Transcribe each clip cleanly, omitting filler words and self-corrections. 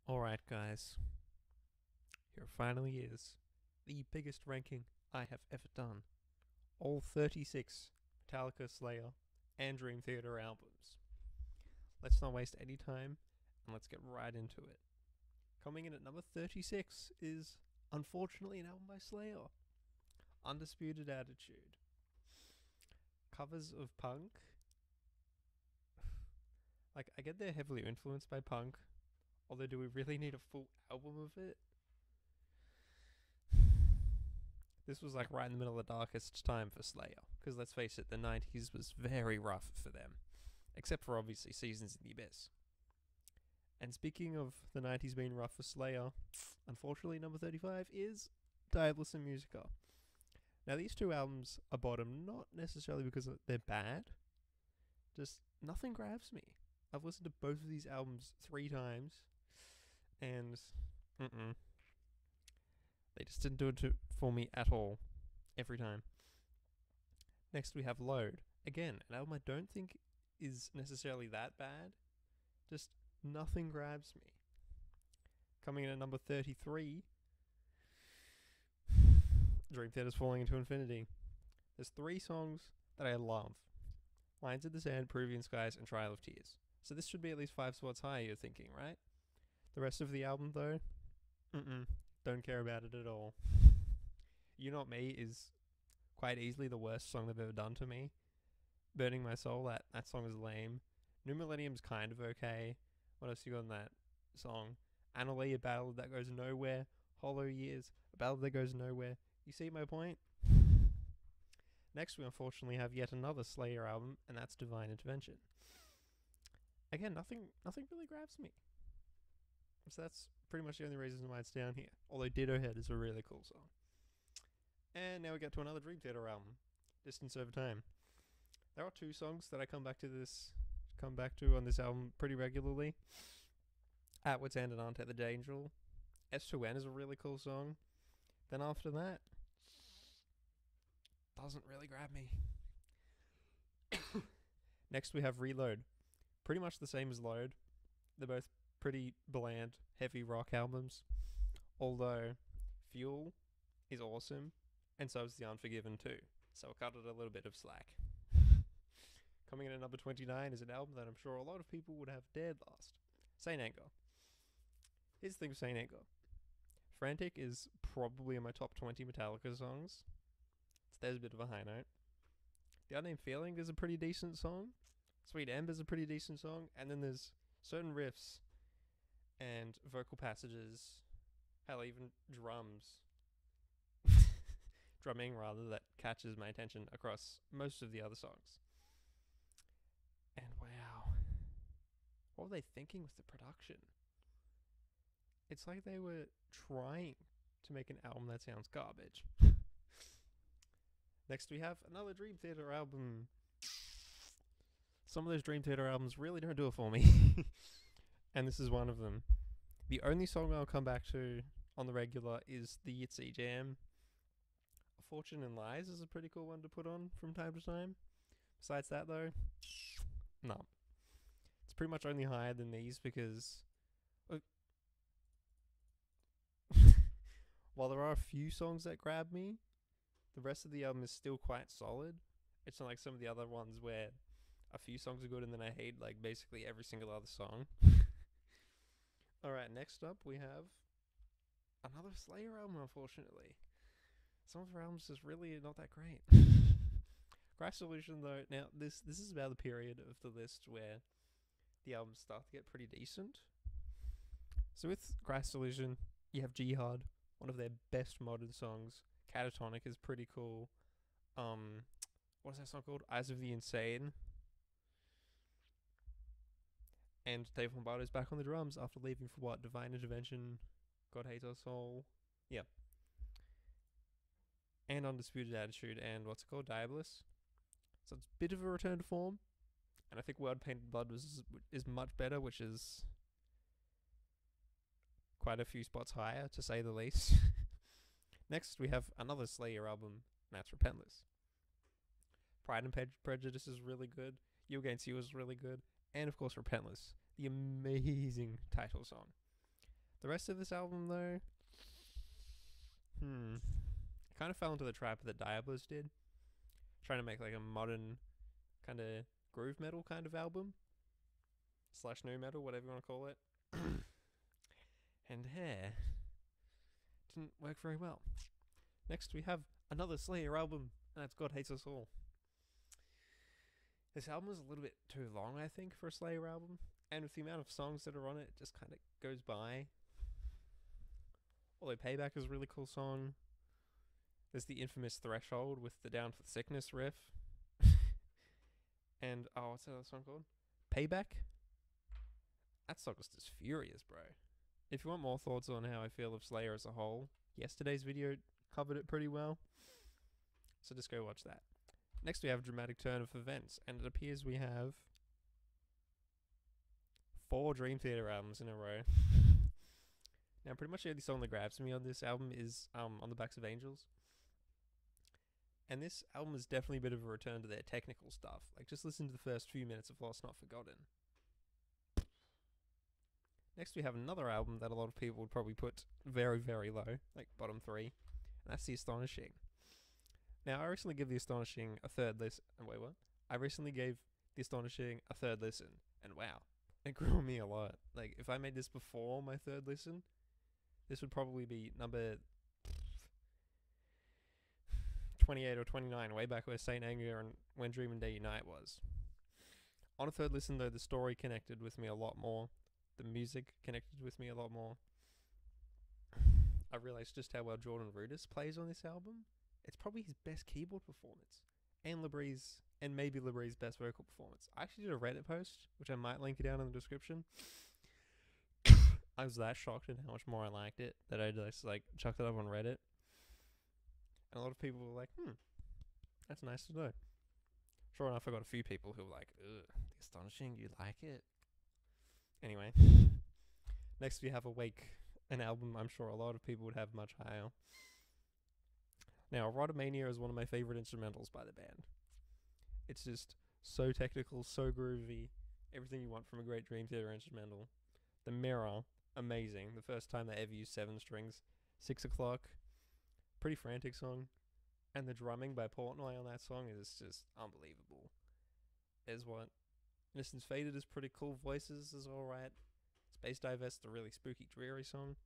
Alright, guys, here it finally is. The biggest ranking I have ever done. All 36 Metallica, Slayer, and Dream Theater albums. Let's not waste any time and let's get right into it. Coming in at number 36 is, unfortunately, an album by Slayer. Undisputed Attitude. Covers of punk. Like, I get they're heavily influenced by punk, although do we really need a full album of it? This was like right in the middle of the darkest time for Slayer, because let's face it, the 90s was very rough for them, except for obviously Seasons in the Abyss. And speaking of the 90s being rough for Slayer, unfortunately number 35 is Diabolus and Musica. Now these two albums are bottom not necessarily because they're bad, just nothing grabs me. I've listened to both of these albums 3 times, and they just didn't do it for me at all, every time. Next we have Load. Again, an album I don't think is necessarily that bad, just nothing grabs me. Coming in at number 33, Dream Theater's Falling into Infinity. There's 3 songs that I love. Lines in the Sand, Peruvian Skies, and Trial of Tears. So this should be at least 5 spots higher, you're thinking, right? The rest of the album, though, don't care about it at all. You Not Me is quite easily the worst song they've ever done to me. Burning My Soul, that song is lame. New Millennium's kind of okay. What else you got in that song? Annalie, a ballad that goes nowhere. Hollow Years, a ballad that goes nowhere. You see my point? Next, we unfortunately have yet another Slayer album, and that's Divine Intervention. Again, nothing really grabs me. So that's pretty much the only reason why it's down here. Although Ditto Head is a really cool song. And now we get to another Dream Theater album, Distance Over Time. There are 2 songs that I come back to on this album pretty regularly. At Wit's End and Untitled Chapter. S2N is a really cool song. Then after that, doesn't really grab me. Next we have Reload. Pretty much the same as Load. They're both pretty bland, heavy rock albums. Although Fuel is awesome, and so is The Unforgiven too. So I'll cut it a little bit of slack. Coming in at number 29 is an album that I'm sure a lot of people would have dared last. Saint Anger. Here's the thing with Saint Anger. Frantic is probably in my top 20 Metallica songs. So there's a bit of a high note. The Unnamed Feeling is a pretty decent song. Sweet Ember is a pretty decent song. And then there's certain riffs and vocal passages, hell, even drumming rather, that catches my attention across most of the other songs. And wow, what were they thinking with the production? It's like they were trying to make an album that sounds garbage. Next we have another Dream Theater album. Some of those Dream Theater albums really don't do it for me. And this is one of them. The only song I'll come back to on the regular is the Yitzy Jam. A Fortune in Lies is a pretty cool one to put on from time to time. Besides that though, no. It's pretty much only higher than these because while there are a few songs that grab me, the rest of the album is still quite solid. It's not like some of the other ones where a few songs are good and then I hate like basically every single other song. Alright, next up we have another Slayer album, unfortunately. Some of their albums is really not that great. Crash Solution though, now this is about the period of the list where the albums start to get pretty decent. So with Crash Solution, you have Jihad, one of their best modern songs. Catatonic is pretty cool. What is that song called? Eyes of the Insane. And Dave Lombardo's back on the drums after leaving for what? Divine Intervention, God Hates Our Soul. Yeah. And Undisputed Attitude and what's it called? Diabolus. So it's a bit of a return to form. And I think World Painted Blood is much better, which is quite a few spots higher, to say the least. Next, we have another Slayer album, and that's Repentless. Pride and Prejudice is really good. You Against You is really good. And, of course, Repentless, the amazing title song. The rest of this album, though, I kind of fell into the trap that Diablos did, trying to make like a modern kind of groove metal kind of album / new metal, whatever you want to call it. And didn't work very well. Next we have another Slayer album, and that's God Hates Us All. This album is a little bit too long, I think, for a Slayer album, and with the amount of songs that are on it, it just kind of goes by. Although Payback is a really cool song. There's the infamous Threshold with the Down for Sickness riff. And, what's that other song called? Payback? That song is just furious, bro. If you want more thoughts on how I feel of Slayer as a whole, yesterday's video covered it pretty well. So just go watch that. Next we have Dramatic Turn of Events, and it appears we have 4 Dream Theater albums in a row. Now pretty much the only song that grabs me on this album is On the Backs of Angels. And this album is definitely a bit of a return to their technical stuff. Like, just listen to the first few minutes of Lost Not Forgotten. Next we have another album that a lot of people would probably put very, very low, like bottom 3, and that's The Astonishing. Now, I recently gave The Astonishing a third listen. Wait, what? I recently gave The Astonishing a third listen, and wow, it grew on me a lot. Like, if I made this before my third listen, this would probably be number 28 or 29, way back where Saint Anger and When Dream and Day Unite was. On a third listen, though, the story connected with me a lot more. The music connected with me a lot more. I realized just how well Jordan Rudess plays on this album. It's probably his best keyboard performance, and maybe Labree's best vocal performance. I actually did a Reddit post, which I might link it down in the description. I was that shocked at how much more I liked it that I just like chucked it up on Reddit. And a lot of people were like, that's nice to know. Sure enough, I got a few people who were like, ugh, The Astonishing, you like it? Anyway, next we have Awake, an album I'm sure a lot of people would have much higher. Now, Erotomania is one of my favorite instrumentals by the band. It's just so technical, so groovy, everything you want from a great Dream Theater instrumental. The Mirror, amazing. The first time they ever used 7 strings. 6 O'Clock, pretty frantic song. And the drumming by Portnoy on that song is just unbelievable. There's what? Innocence Faded is pretty cool. Voices is alright. Space Divest, a really spooky, dreary song.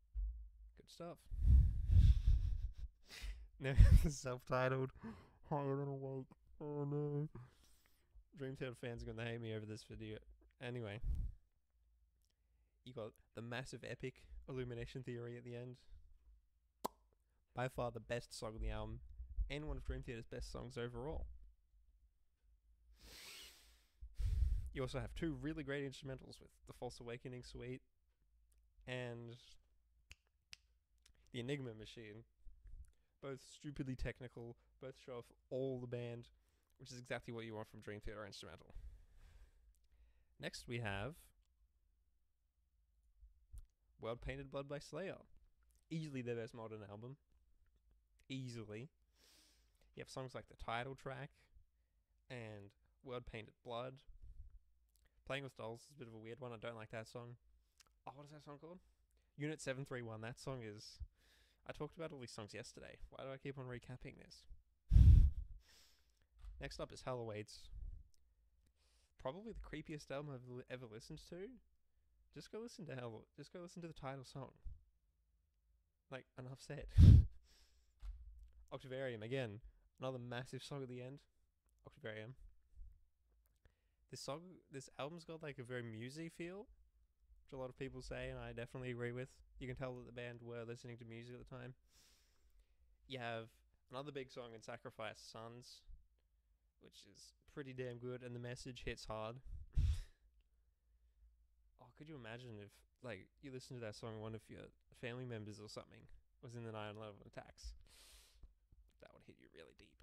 Good stuff. Now, the self-titled Higher Than Awake. Oh no. Dream Theater fans are going to hate me over this video. Anyway. You got the massive epic Illumination Theory at the end. By far the best song of the album. And one of Dream Theater's best songs overall. You also have 2 really great instrumentals with the False Awakening Suite and the Enigma Machine. Both stupidly technical, both show off all the band, which is exactly what you want from Dream Theater instrumental. Next we have World Painted Blood by Slayer. Easily their best modern album. Easily. You have songs like the title track and World Painted Blood. Playing with Dolls is a bit of a weird one. I don't like that song. Oh, what is that song called? Unit 731. That song is... I talked about all these songs yesterday. Why do I keep on recapping this? Next up is Hell Awaits. Probably the creepiest album I've ever listened to. Just go listen to Just go listen to the title song. Like, enough said. Octavarium, again. Another massive song at the end. Octavarium. This album's got like a very musy feel, which a lot of people say, and I definitely agree with. You can tell that the band were listening to music at the time. You have another big song in Sacrifice, Sons, which is pretty damn good, and the message hits hard. Oh, could you imagine if, like, you listen to that song and one of your family members or something was in the 9/11 attacks? That would hit you really deep.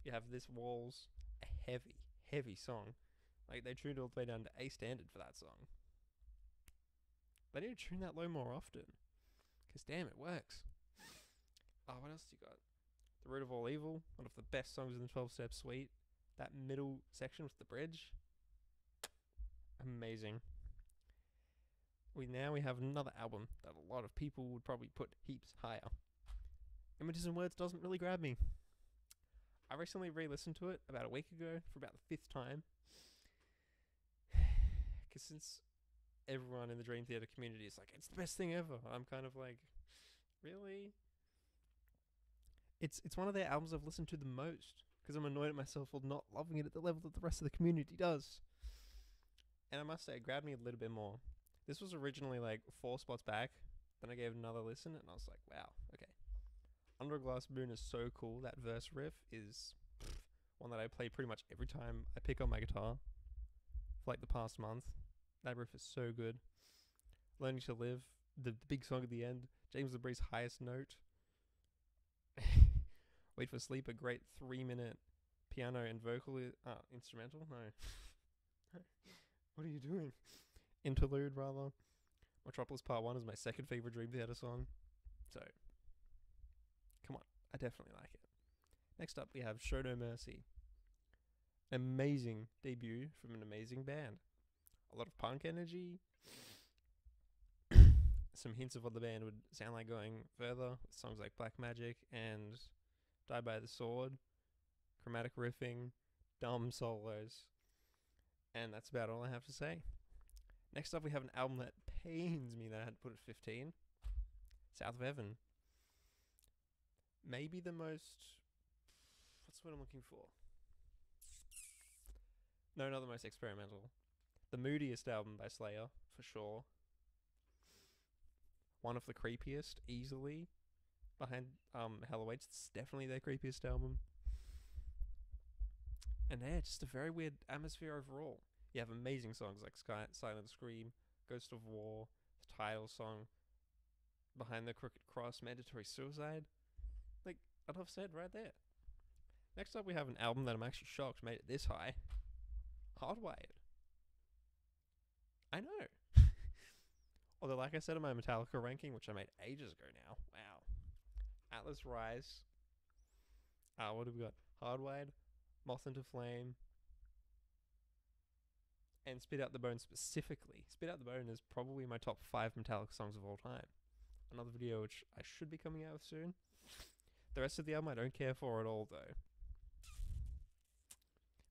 You have This Walls, a heavy, heavy song. Like, they tuned all the way down to A standard for that song. They need to tune that low more often. Because, damn, it works. Oh, what else do you got? The Root of All Evil, one of the best songs in the 12-step suite. That middle section with the bridge. Amazing. we have another album that a lot of people would probably put heaps higher. Images and Words doesn't really grab me. I recently re-listened to it about a week ago for about the 5th time. Because since everyone in the Dream Theater community is like, it's the best thing ever, I'm kind of like, really? It's one of their albums I've listened to the most, because I'm annoyed at myself for not loving it at the level that the rest of the community does. And I must say, it grabbed me a little bit more. This was originally like 4 spots back. Then I gave it another listen, and I was like, wow, okay. Under a Glass Moon is so cool. That verse riff is one that I play pretty much every time I pick up my guitar for like the past month. That riff is so good. Learning to Live, the big song at the end, James LeBrie's highest note. Wait for Sleep, a great 3-minute piano and vocal instrumental. No. What are you doing? Interlude, rather. Metropolis Part 1 is my second favorite Dream Theater song. So, come on. I definitely like it. Next up, we have Show No Mercy. Amazing debut from an amazing band. A lot of punk energy. Some hints of what the band would sound like going further. With songs like Black Magic and Die by the Sword. Chromatic riffing. Dumb solos. And that's about all I have to say. Next up, we have an album that pains me that I had to put at 15. South of Heaven. Maybe the most... What's what I'm looking for? No, not the most experimental. The moodiest album by Slayer, for sure. One of the creepiest, easily. Behind Hell Awaits, it's definitely their creepiest album. And yeah, just a very weird atmosphere overall. You have amazing songs like Silent Scream, Ghost of War, the title song, Behind the Crooked Cross, Mandatory Suicide. Like, enough said right there. Next up, we have an album that I'm actually shocked made it this high. Hardwired. I know. Although, like I said in my Metallica ranking, which I made ages ago now. Wow. Atlas Rise. What have we got? Hardwired, Moth into Flame, and Spit Out the Bone specifically. Spit Out the Bone is probably my top 5 Metallica songs of all time. Another video which I should be coming out with soon. The rest of the album I don't care for at all, though.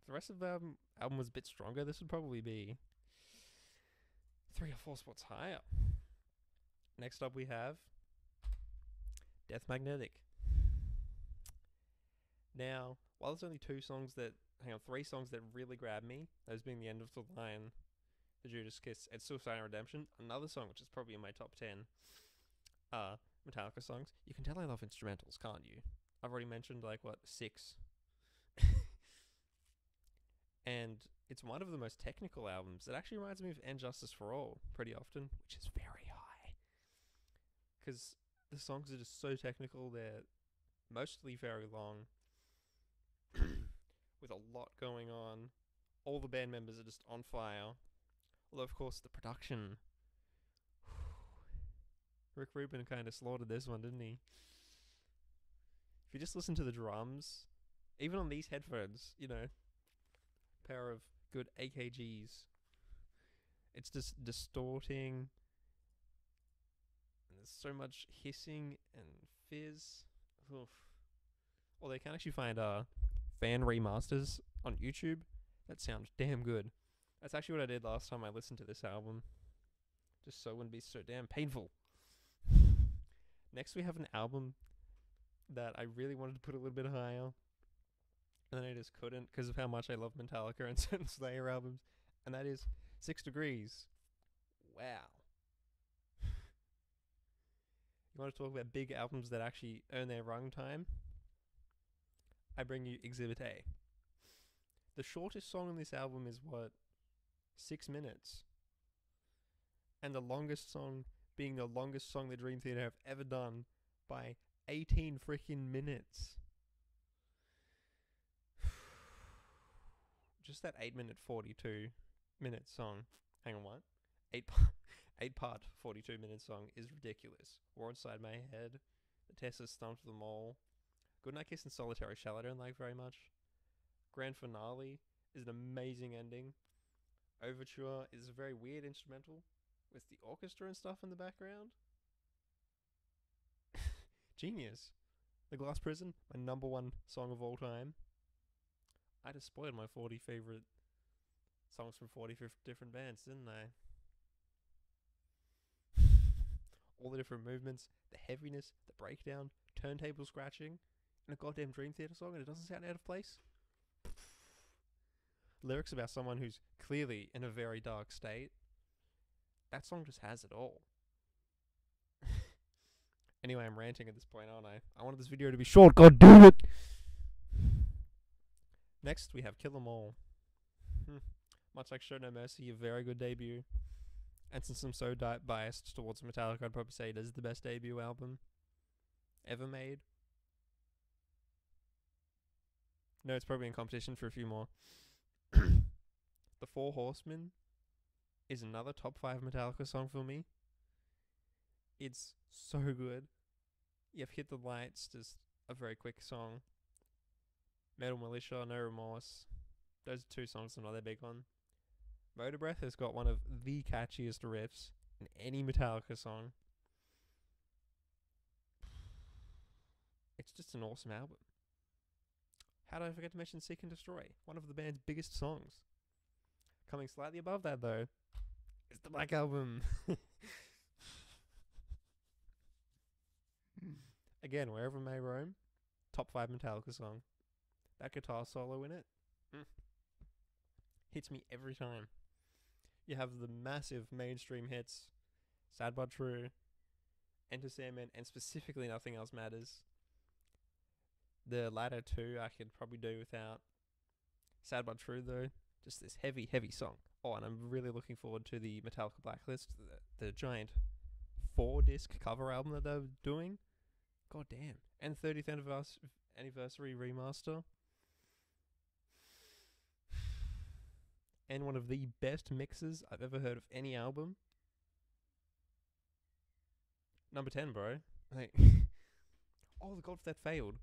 If the rest of the album was a bit stronger, this would probably be 3 or 4 spots higher. Next up we have Death Magnetic. Now, while there's only 3 songs that really grab me, those being The End of the Line, The Judas Kiss, and Suicide and Redemption, another song which is probably in my top 10 Metallica songs. You can tell I love instrumentals, can't you? I've already mentioned, 6. And it's one of the most technical albums. It actually reminds me of And Justice for All pretty often, which is very high. Because the songs are just so technical, they're mostly very long. With a lot going on. All the band members are just on fire. Although, of course, the production. Rick Rubin kind of slaughtered this one, didn't he? If you just listen to the drums, even on these headphones, pair of good AKGs, it's just distorting. And there's so much hissing and fizz. Oof. Or they can actually find fan remasters on YouTube that sound damn good. That's actually what I did last time I listened to this album, just so it wouldn't be so damn painful. Next we have an album that I really wanted to put a little bit higher, and then I just couldn't because of how much I love Metallica and certain Slayer albums, and that is 6 Degrees. Wow. You want to talk about big albums that actually earn their runtime? I bring you Exhibit A. The shortest song on this album is 6 minutes. And the longest song being the longest song the Dream Theater have ever done by 18 freaking minutes. Just that 8-minute 42-minute song. Hang on, what? 8-part 42-minute song is ridiculous. War Inside My Head, The Tessa Stumped Them All, Goodnight Kiss and Solitary Shell I don't like very much. Grand Finale is an amazing ending. Overture is a very weird instrumental with the orchestra and stuff in the background. Genius. The Glass Prison, my number one song of all time. I just spoiled my 40 favorite songs from 40 different bands, didn't I? All the different movements, the heaviness, the breakdown, turntable scratching, and a goddamn Dream Theater song, and it doesn't sound out of place. Lyrics about someone who's clearly in a very dark state. That song just has it all. Anyway, I'm ranting at this point, aren't I? I wanted this video to be short, god damn it! Next, we have Kill 'Em All. Much like Show No Mercy, a very good debut. And since I'm so biased towards Metallica, I'd probably say it is the best debut album ever made. No, it's probably in competition for a few more. The Four Horsemen is another top 5 Metallica song for me. It's so good. You have Hit the Lights, just a very quick song. Metal Militia, No Remorse. Those are 2 songs I'm not that big on. Motor Breath has got one of the catchiest riffs in any Metallica song. It's just an awesome album. How did I forget to mention Seek and Destroy? One of the band's biggest songs. Coming slightly above that, though, is the Black Album. Again, Wherever May Roam, top 5 Metallica song. That guitar solo in it hits me every time. You have the massive mainstream hits, Sad But True, Enter Sandman, and specifically Nothing Else Matters. The latter 2 I could probably do without. Sad But True, though, just this heavy, heavy song. Oh, and I'm really looking forward to the Metallica Blacklist, the giant 4-disc cover album that they're doing. God damn. And 30th anniversary remaster. And one of the best mixes I've ever heard of any album. Number 10, bro. Like, oh, the God That Failed.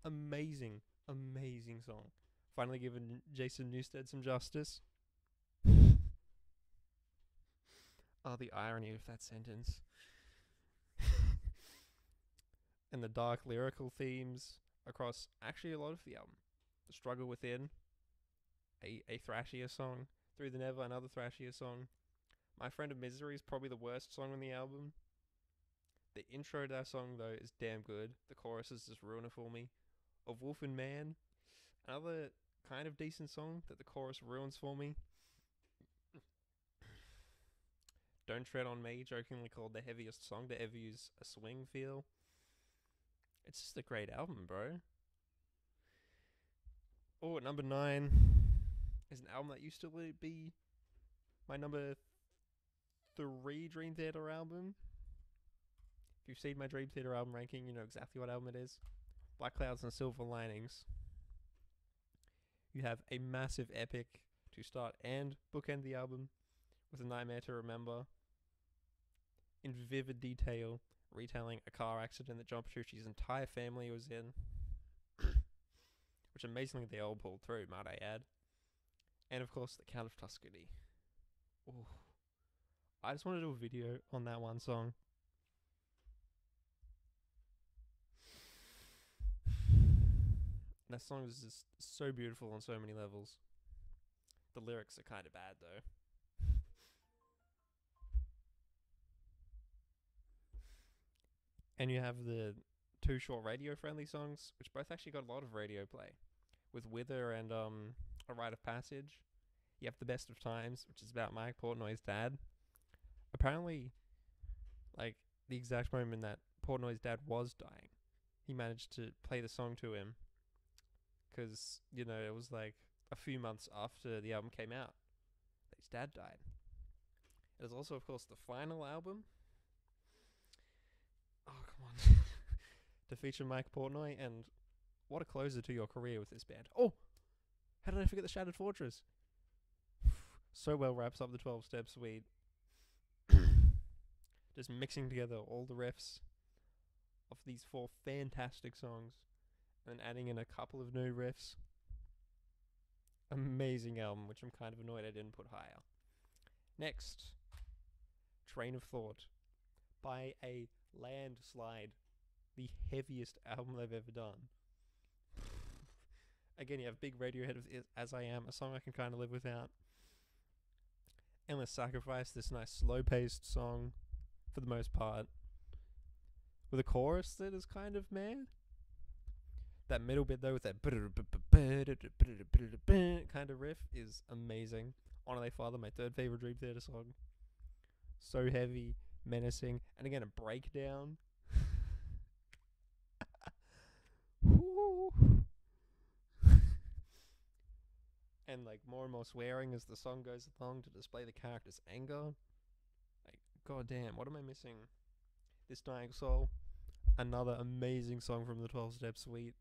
Amazing, amazing song. Finally giving Jason Newsted some justice. Oh, the irony of that sentence. And the dark lyrical themes across actually a lot of the album. The Struggle Within, a thrashier song. Through the Never, another thrashier song. My Friend of Misery is probably the worst song on the album. The intro to that song, though, is damn good. The choruses just ruin it for me. Of Wolf and Man, another kind of decent song that the chorus ruins for me. Don't Tread on Me, jokingly called the heaviest song to ever use a swing feel. It's just a great album, bro. Oh, at number 9 is an album that used to be my number 3 Dream Theater album. If you've seen my Dream Theater album ranking, you know exactly what album it is. Black Clouds and Silver Linings. You have a massive epic to start and bookend the album with A Nightmare to Remember. In vivid detail, retelling a car accident that John Petrucci's entire family was in. Which amazingly they all pulled through, might I add. And of course, The Count of Tuscany. Ooh. I just want to do a video on that one song. That song is just so beautiful on so many levels. The lyrics are kind of bad, though. And you have the 2 short radio-friendly songs, which both actually got a lot of radio play. With Wither and A Rite of Passage. You have The Best of Times, which is about Mike Portnoy's dad. Apparently, like, the exact moment that Portnoy's dad was dying, he managed to play the song to him. Because, you know, it was like a few months after the album came out that his dad died. It is also, of course, the final album. Oh, come on. To feature Mike Portnoy, and what a closer to your career with this band. Oh! How did I forget the Shattered Fortress? So well wraps up the 12-step suite. Just mixing together all the riffs of these 4 fantastic songs. And adding in a couple of new riffs. Amazing album, which I'm kind of annoyed I didn't put higher. Next, Train of Thought by a landslide, the heaviest album they've ever done. Again, you have big Radiohead with As I Am, a song I can kind of live without. Endless Sacrifice, this nice slow-paced song, for the most part, with a chorus that is kind of meh. That middle bit, though, with that kind of riff is amazing. Honor Thy Father, my third favorite Dream Theater song. So heavy, menacing, and again, a breakdown. And like more and more swearing as the song goes along to display the character's anger. Like, goddamn, what am I missing? This Dying Soul, another amazing song from the 12-Step Suite.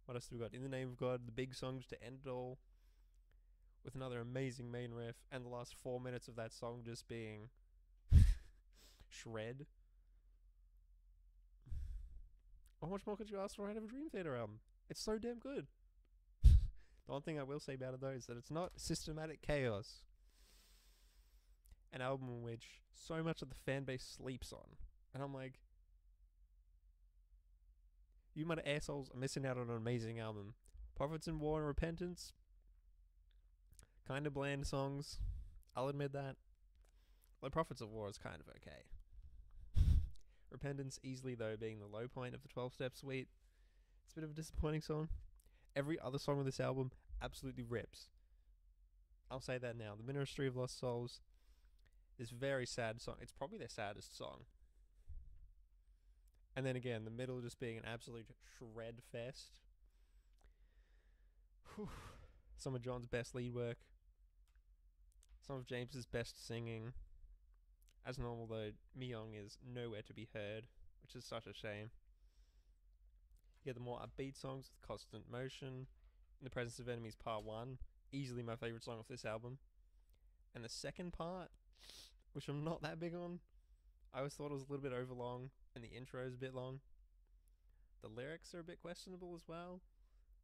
What else do we got? In the Name of God, the big songs to end it all, with another amazing main riff, and the last 4 minutes of that song just being shred. How much more could you ask for out of a Dream Theater album? It's so damn good. The one thing I will say about it, though, is that it's not Systematic Chaos, an album in which so much of the fan base sleeps on. And I'm like, you mother assholes are missing out on an amazing album. Prophets in War and Repentance, kind of bland songs. I'll admit that. The Prophets of War is kind of okay. Repentance easily, though, being the low point of the 12-Step Suite. It's a bit of a disappointing song. Every other song on this album absolutely rips. I'll say that now. The Ministry of Lost Souls, this very sad song. It's probably their saddest song. And then again, the middle just being an absolute shred fest. Whew. Some of John's best lead work. Some of James's best singing. As normal, though, Myung is nowhere to be heard, which is such a shame. You get the more upbeat songs with Constant Motion, In the Presence of Enemies Part 1, easily my favourite song off this album. And the second part, which I'm not that big on, I always thought it was a little bit overlong, and the intro is a bit long. The lyrics are a bit questionable as well.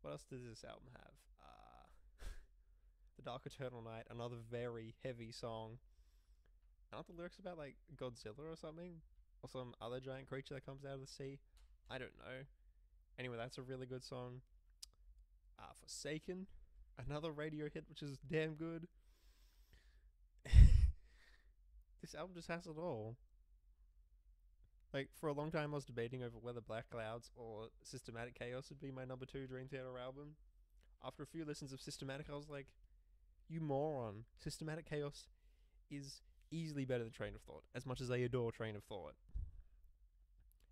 What else does this album have? The Dark Eternal Night, another very heavy song. Aren't the lyrics about, like, Godzilla or something? Or some other giant creature that comes out of the sea? I don't know. Anyway, that's a really good song. Forsaken, another radio hit, which is damn good. This album just has it all. Like, for a long time I was debating over whether Black Clouds or Systematic Chaos would be my number 2 Dream Theater album. After a few listens of Systematic, I was like, you moron. Systematic Chaos is easily better than Train of Thought, as much as I adore Train of Thought.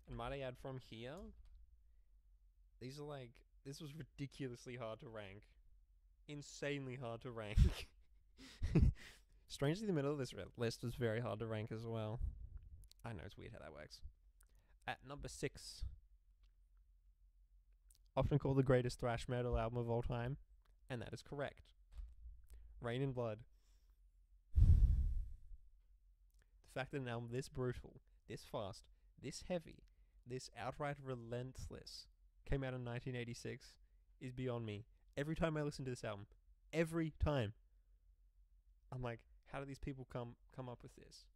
And might I add, from here, these are like, this was ridiculously hard to rank. Insanely hard to rank. Strangely, the middle of this list was very hard to rank as well. I know, it's weird how that works. At number 6, often called the greatest thrash metal album of all time, and that is correct. Rain in Blood. The fact that an album this brutal, this fast, this heavy, this outright relentless came out in 1986 is beyond me. Every time I listen to this album, every time, I'm like, how do these people come up with this?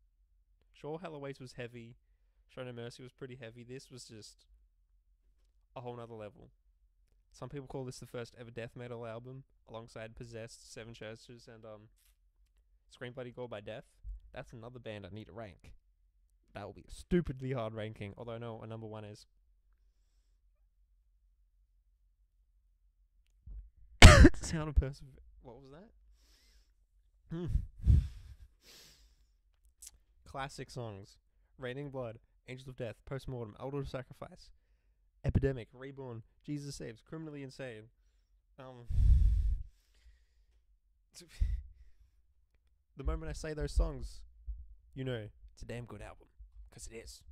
Sure, Hell Awaits was heavy. Show No Mercy was pretty heavy. This was just a whole nother level. Some people call this the first ever death metal album, alongside Possessed, Seven Churches, and Scream Bloody Gore by Death. That's another band I need to rank. That will be a stupidly hard ranking, although I know what number 1 is. Sound of Perseverance. What was that? Classic songs. Raining Blood, Angels of Death, Postmortem, Elder of Sacrifice, Epidemic, Reborn, Jesus Saves, Criminally Insane. The moment I say those songs, you know, it's a damn good album. Because it is.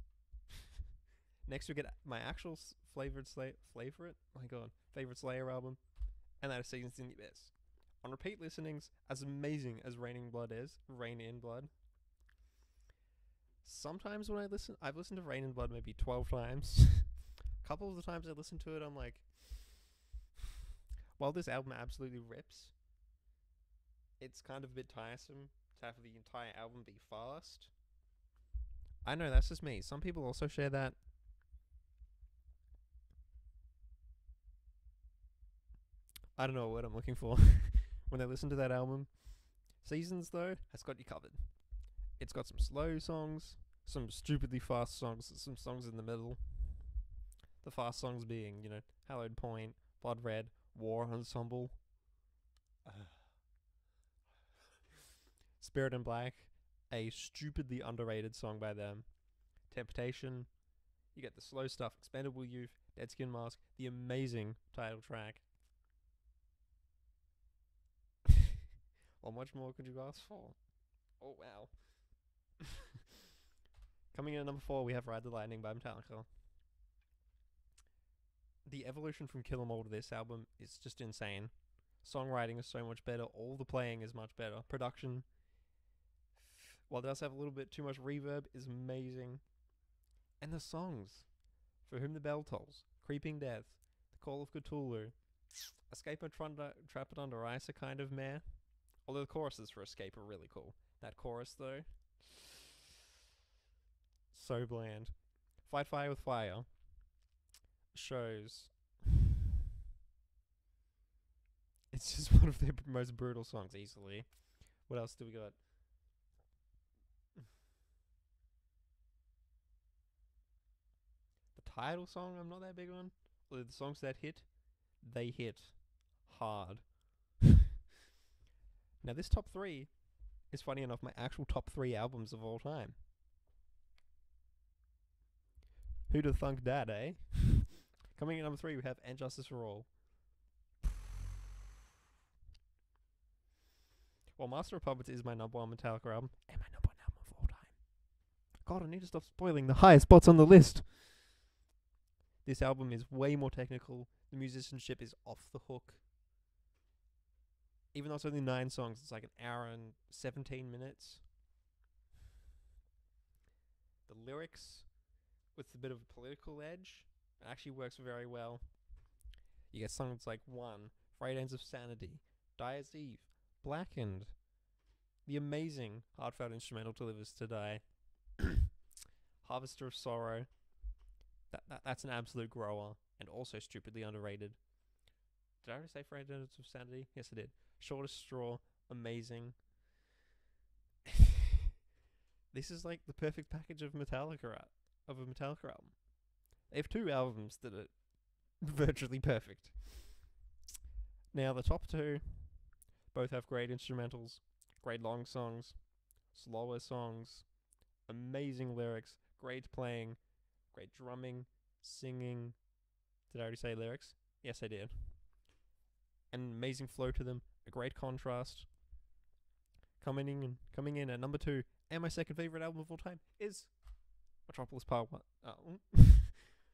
Next we get my actual favorite Slayer album, and that is Seasons in the Abyss. On repeat listenings, as amazing as Rain in Blood is, sometimes when I've listened to Rain in Blood maybe 12 times. A couple of the times I listen to it, I'm like, while this album absolutely rips, it's kind of a bit tiresome to have the entire album be fast. I know that's just me. Some people also share that. I don't know what I'm looking for when they listen to that album. Seasons, though, has got you covered. It's got some slow songs, some stupidly fast songs, some songs in the middle. The fast songs being, Hallowed Point, Blood Red, War Ensemble, Spirit in Black, a stupidly underrated song by them, Temptation. You get the slow stuff, Expendable Youth, Dead Skin Mask, the amazing title track. What much more could you ask for? Oh, wow. Coming in at number 4, we have Ride the Lightning by Metallica. The evolution from Kill 'Em All to this album is just insane. Songwriting is so much better. All the playing is much better. Production, while it does have a little bit too much reverb, is amazing. And the songs, For Whom the Bell Tolls, Creeping Death, The Call of Cthulhu, Escape and Trap It Under Ice are kind of meh. Although the choruses for Escape are really cool. That chorus, though, so bland. Fight Fire with Fire shows. It's just one of their most brutal songs, easily. What else do we got? The title song, I'm not that big on. Although the songs that hit, they hit hard. Now, this top 3 is, funny enough, my actual top 3 albums of all time. Who'd have thunk that, eh? Coming in number 3, we have And Justice for All. While Master of Puppets is my number 1 Metallica album, and my number 1 album of all time. God, I need to stop spoiling the highest spots on the list. This album is way more technical. The musicianship is off the hook. Even though it's only 9 songs, it's like an hour and 17 minutes. The lyrics, with a bit of a political edge, actually works very well. You get songs like One, Frayed Ends of Sanity, Dyer's Eve, Blackened, the amazing heartfelt instrumental To Live Is To Die, Harvester of Sorrow. That's an absolute grower, and also stupidly underrated. Did I already say Frayed Ends of Sanity? Yes, I did. Shortest Straw, amazing. This is like the perfect package of a Metallica album. They have 2 albums that are virtually perfect. Now, the top 2 both have great instrumentals, great long songs, slower songs, amazing lyrics, great playing, great drumming, singing. Did I already say lyrics? Yes, I did. An amazing flow to them, a great contrast. Coming in at number 2, and my second favorite album of all time is Metropolis Part 1.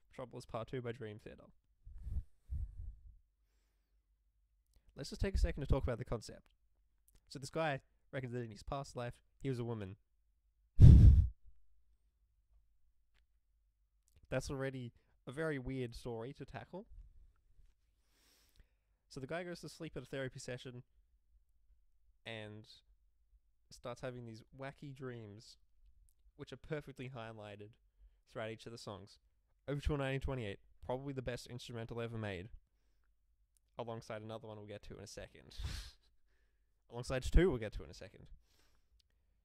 Metropolis Part 2 by Dream Theater. Let's just take a second to talk about the concept. So this guy reckons that in his past life, he was a woman. That's already a very weird story to tackle. So the guy goes to sleep at a therapy session and starts having these wacky dreams, which are perfectly highlighted throughout each of the songs. Overture 1928, probably the best instrumental ever made, alongside another one we'll get to in a second. Alongside 2 we'll get to in a second.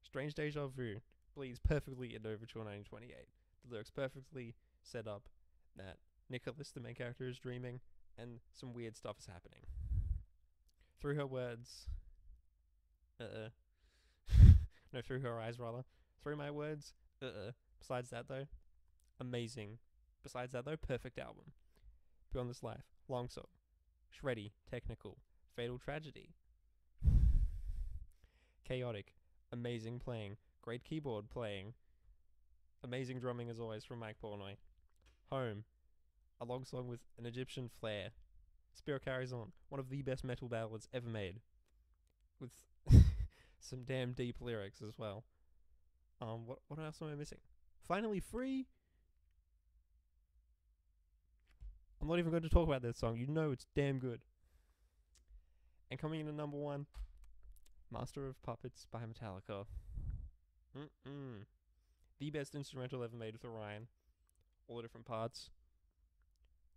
Strange Deja Vu bleeds perfectly into Overture 1928. The lyrics perfectly set up that Nicholas, the main character, is dreaming, and some weird stuff is happening. Through her words... no, through her eyes, rather. Through my words... Besides that, though, amazing. Besides that, though, perfect album. Beyond This Life, long song. Shreddy, technical. Fatal Tragedy. Chaotic, amazing playing. Great keyboard playing. Amazing drumming, as always, from Mike Portnoy. Home, a long song with an Egyptian flair. Spirit Carries On, one of the best metal ballads ever made, with some damn deep lyrics as well. What else am I missing? Finally Free. I'm not even going to talk about that song. You know it's damn good. And coming in at number 1, Master of Puppets by Metallica. The best instrumental ever made with Orion. All the different parts.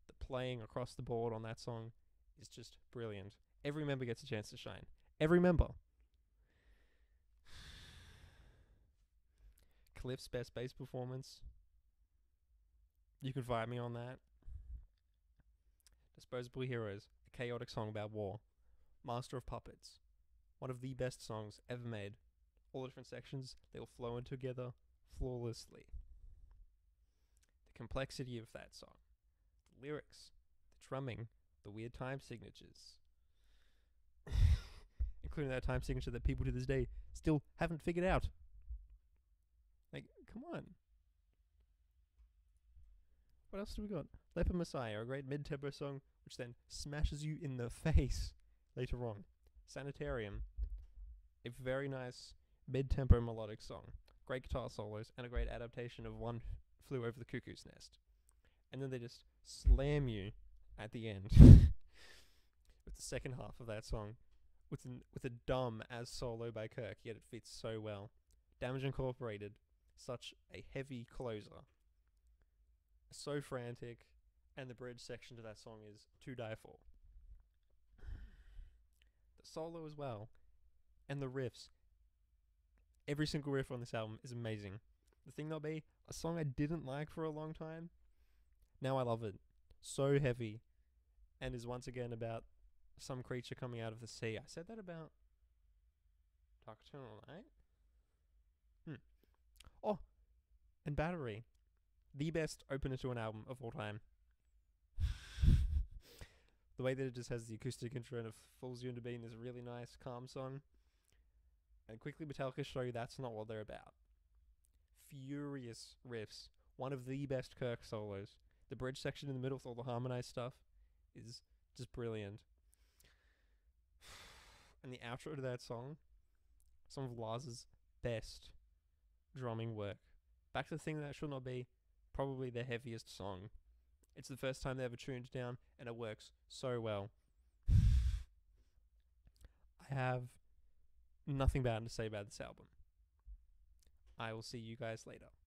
The playing across the board on that song is just brilliant. Every member gets a chance to shine. Every member. Cliff's best bass performance. You can fight me on that. Disposable Heroes, a chaotic song about war. Master of Puppets, one of the best songs ever made. All the different sections, they all flow in together flawlessly. The complexity of that song, the lyrics, the drumming, the weird time signatures. Including that time signature that people to this day still haven't figured out. Like, come on. What else do we got? Leper Messiah, a great mid-tempo song which then smashes you in the face later on. Sanitarium, a very nice mid-tempo melodic song. Great guitar solos and a great adaptation of One Flew Over the Cuckoo's Nest. And then they just slam you at the end with the second half of that song with a dumb as solo by Kirk, yet it fits so well. Damage Incorporated, such a heavy closer. So frantic, and the bridge section to that song is to die for. The solo as well, and the riffs. Every single riff on this album is amazing. The thing there'll be, a song I didn't like for a long time, now I love it. So heavy, and is once again about some creature coming out of the sea. I said that about Dark Eternal Night? Oh, and Battery. The best opener to an album of all time. The way that it just has the acoustic intro and it falls you into being this really nice, calm song. And quickly Metallica show you that's not what they're about. Furious riffs. One of the best Kirk solos. The bridge section in the middle with all the harmonized stuff is just brilliant. And the outro to that song, some of Lars's best drumming work. Back to the thing that should not be probably their heaviest song. It's the first time they ever tuned down, and it works so well. I have nothing bad to say about this album. I will see you guys later.